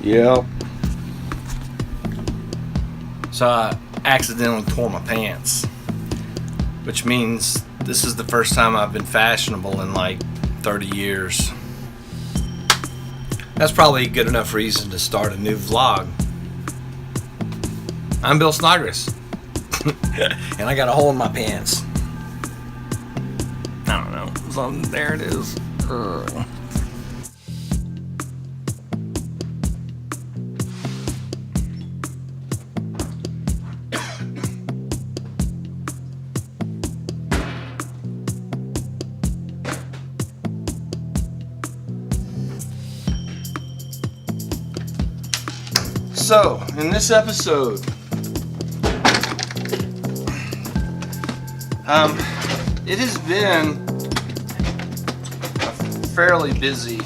Yeah. So I accidentally tore my pants, which means this is the first time I've been fashionable in like 30 years. That's probably a good enough reason to start a new vlog. I'm Bill Snodgrass, and I got a hole in my pants. I don't know. There it is. Ugh. So, in this episode, it has been a fairly busy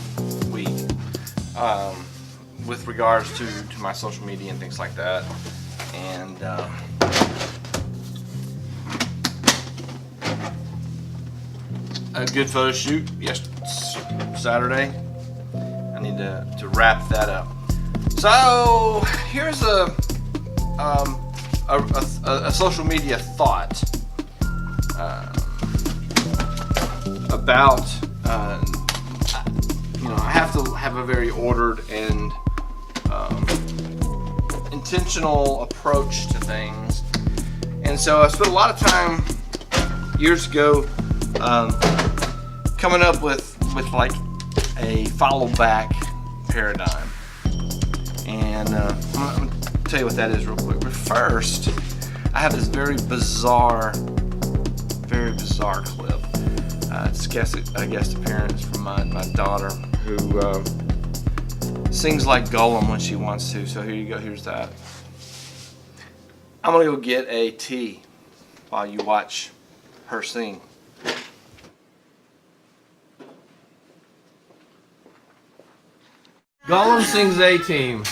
week with regards to my social media and things like that. And a good photo shoot Saturday. I need to wrap that up. So here's a social media thought about I have to have a very ordered and intentional approach to things, and so I spent a lot of time years ago coming up with like a follow back paradigm. And I'm going to tell you what that is real quick. But first, I have this very bizarre clip. It's a guest appearance from my daughter, who sings like Gollum when she wants to. So here you go. Here's that. I'm going to go get a tea while you watch her sing. Gollum sings A-Team.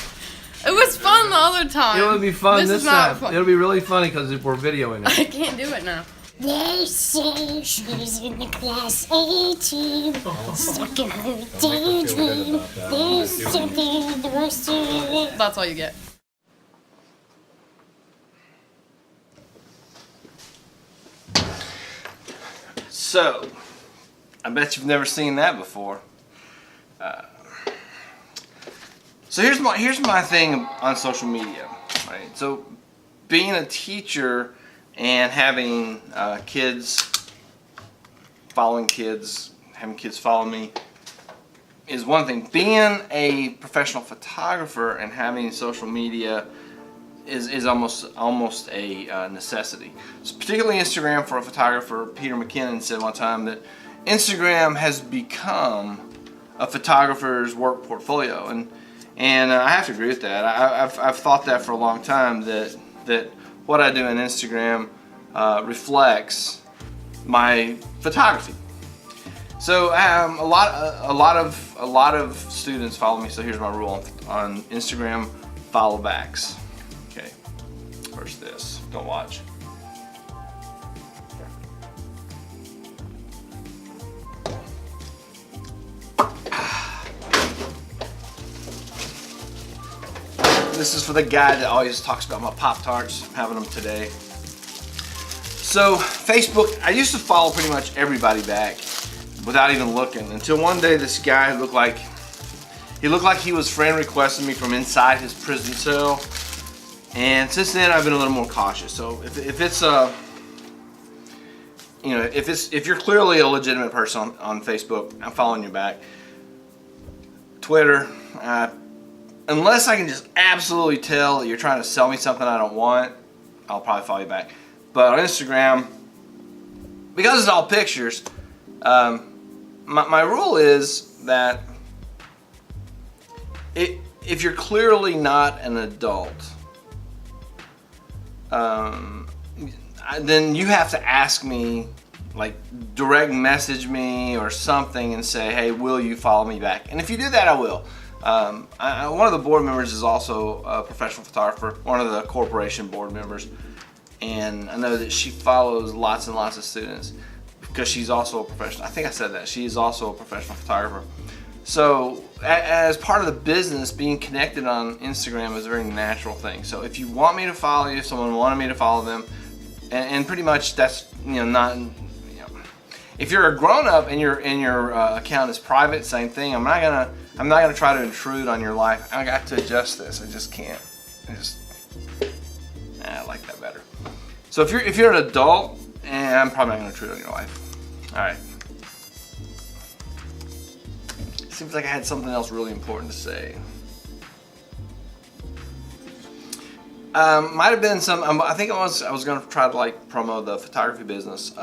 It was fun the other time. It'll be fun this time. Fun. It'll be really funny because we're videoing it. I can't do it now. They say she's in the class 18, stuck in her daydream. There's something in the rest of it. That's all you get. So, I bet you've never seen that before. So here's my thing on social media, right? So being a teacher and having kids, following kids, having kids follow me is one thing. Being a professional photographer and having social media is almost a necessity. So particularly Instagram for a photographer. Peter McKinnon said one time that Instagram has become a photographer's work portfolio, and I have to agree with that. I've thought that for a long time, that what I do on Instagram reflects my photography. So a lot of students follow me. So here's my rule on Instagram: follow backs. Okay, first this. Don't watch. This is for the guy that always talks about my Pop-Tarts. I'm having them today. So Facebook, I used to follow pretty much everybody back without even looking, until one day this guy looked like he was friend requesting me from inside his prison cell. And since then I've been a little more cautious. So if you're clearly a legitimate person on Facebook, I'm following you back. Twitter, unless I can just absolutely tell that you're trying to sell me something I don't want, I'll probably follow you back. But on Instagram, because it's all pictures, my rule is that if you're clearly not an adult, then you have to ask me, like direct message me or something and say, hey, will you follow me back? And if you do that, I will. One of the board members is also a professional photographer, one of the corporation board members, and I know that she follows lots and lots of students because she's also a professional. I think I said that. She is also a professional photographer. So as part of the business, being connected on Instagram is a very natural thing. So if you want me to follow you, if someone wanted me to follow them, and pretty much that's, not, if you're a grown-up and your account is private, same thing. I'm not gonna try to intrude on your life. I got to adjust this. I just can't. I like that better. So if you're an adult, I'm probably not gonna intrude on your life. All right. Seems like I had something else really important to say. Might have been some. I think I was going to try to like promote the photography business.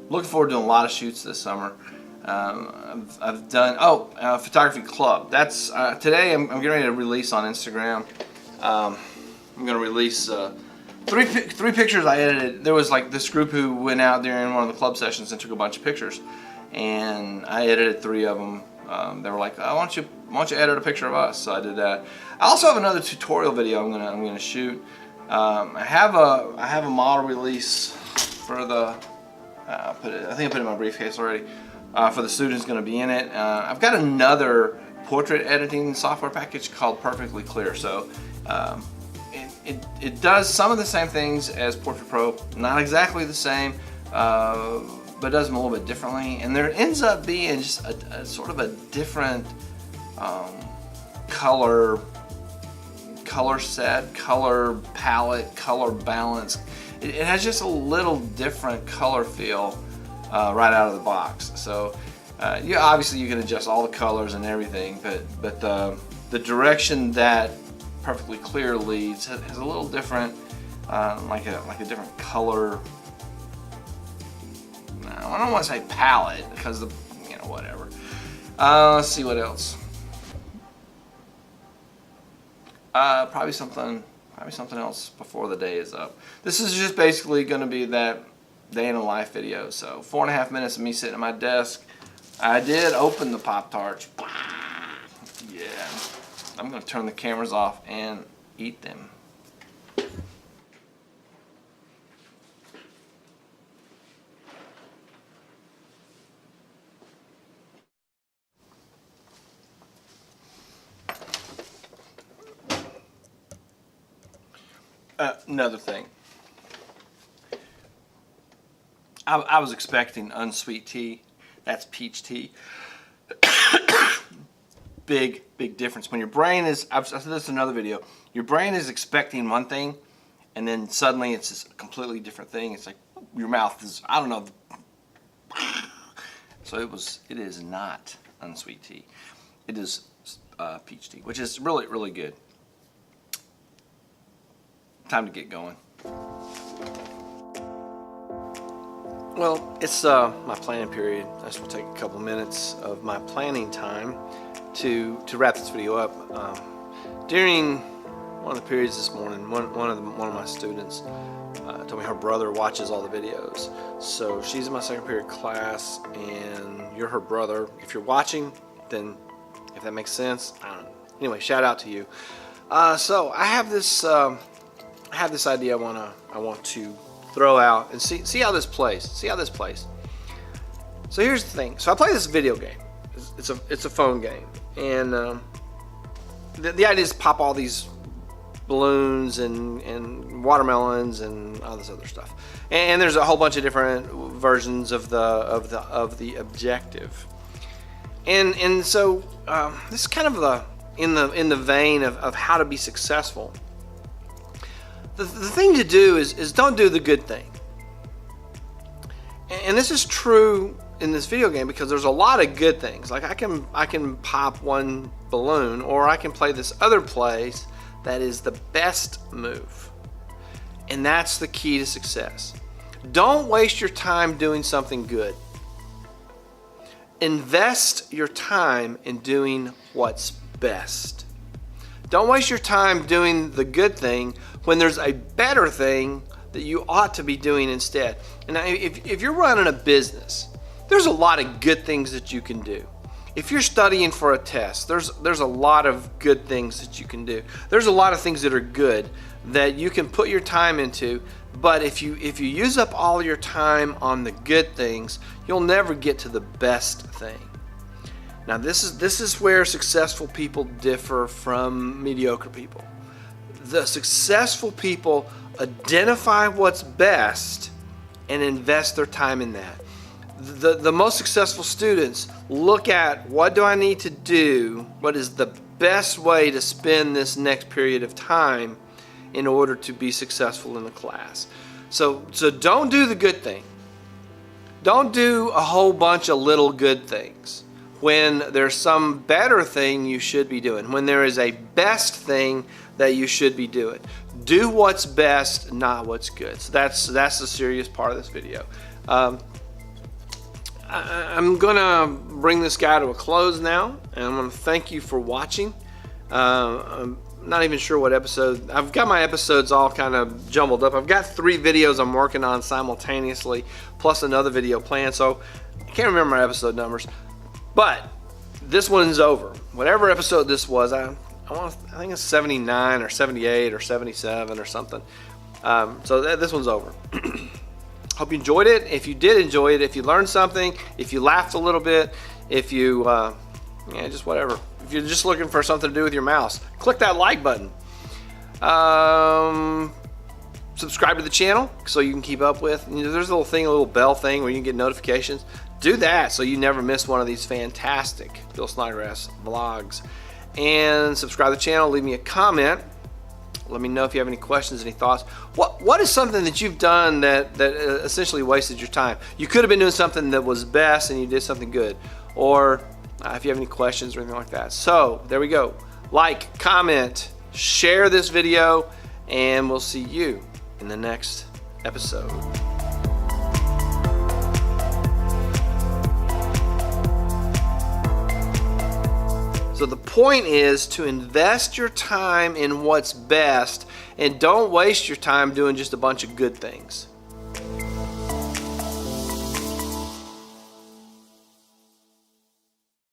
Looking forward to doing a lot of shoots this summer. I've done photography club. That's today. I'm getting ready to release on Instagram. I'm going to release three pictures I edited. There was like this group who went out during one of the club sessions and took a bunch of pictures, and I edited 3 of them. They were like, why don't you edit a picture of us? So I did that. I also have another tutorial video I'm gonna shoot. I have a model release for the. I think I put it in my briefcase already. For the students going to be in it. I've got another portrait editing software package called Perfectly Clear. So it does some of the same things as Portrait Pro, not exactly the same. But does them a little bit differently, and there ends up being just a sort of a different color set, color palette, color balance. It has just a little different color feel right out of the box. So obviously you can adjust all the colors and everything, but the direction that Perfectly Clear leads has a little different, like a different color. I don't want to say palette because whatever. Let's see what else. Probably something else before the day is up. This is just basically going to be that day in a life video. So 4.5 minutes of me sitting at my desk. I did open the Pop-Tarts. Yeah. I'm going to turn the cameras off and eat them. Another thing, I was expecting unsweet tea. That's peach tea. big difference. When your brain is, I've said this in another video, your brain is expecting one thing, and then suddenly it's this completely different thing. It's like your mouth is, I don't know. So it is not unsweet tea. It is peach tea, which is really, really good. Time to get going. Well, it's my planning period. I just will take a couple minutes of my planning time to wrap this video up. During one of the periods this morning, one of my students told me her brother watches all the videos. So she's in my second period class, and you're her brother. If you're watching, then if that makes sense, I don't know. Anyway, shout out to you. So I have this. I have this idea I want to throw out and see how this plays. So here's the thing. So I play this video game. It's a phone game, and the idea is to pop all these balloons and watermelons and all this other stuff. And there's a whole bunch of different versions of the objective. And so this is kind of in the vein of how to be successful. The thing to do is don't do the good thing. And this is true in this video game because there's a lot of good things. Like I can pop one balloon, or I can play this other place that is the best move. And that's the key to success. Don't waste your time doing something good. Invest your time in doing what's best. Don't waste your time doing the good thing when there's a better thing that you ought to be doing instead. And if you're running a business, there's a lot of good things that you can do. If you're studying for a test, there's a lot of good things that you can do. There's a lot of things that are good that you can put your time into, but if you use up all your time on the good things, you'll never get to the best thing. Now this is where successful people differ from mediocre people. The successful people identify what's best and invest their time in that. The most successful students look at, what do I need to do? What is the best way to spend this next period of time in order to be successful in the class? So don't do the good thing. Don't do a whole bunch of little good things when there's some better thing you should be doing, when there is a best thing that you should be doing. Do what's best, not what's good. So that's the serious part of this video. I'm gonna bring this guy to a close now, and I'm gonna thank you for watching. I'm not even sure what episode. I've got my episodes all kind of jumbled up. I've got 3 videos I'm working on simultaneously, plus another video planned, so I can't remember my episode numbers. But this one's over. Whatever episode this was, I think it's 79 or 78 or 77 or something. So this one's over. Hope you enjoyed it. If you did enjoy it, if you learned something, if you laughed a little bit, if you, just whatever. If you're just looking for something to do with your mouse, click that like button. Subscribe to the channel so you can keep up with. There's a little bell thing where you can get notifications. Do that so you never miss one of these fantastic Bill Snodgrass vlogs. And subscribe to the channel. Leave me a comment. Let me know if you have any questions, any thoughts. What is something that you've done that essentially wasted your time? You could have been doing something that was best and you did something good. Or if you have any questions or anything like that. So there we go. Like, comment, share this video, and we'll see you in the next episode. So the point is to invest your time in what's best, and don't waste your time doing just a bunch of good things.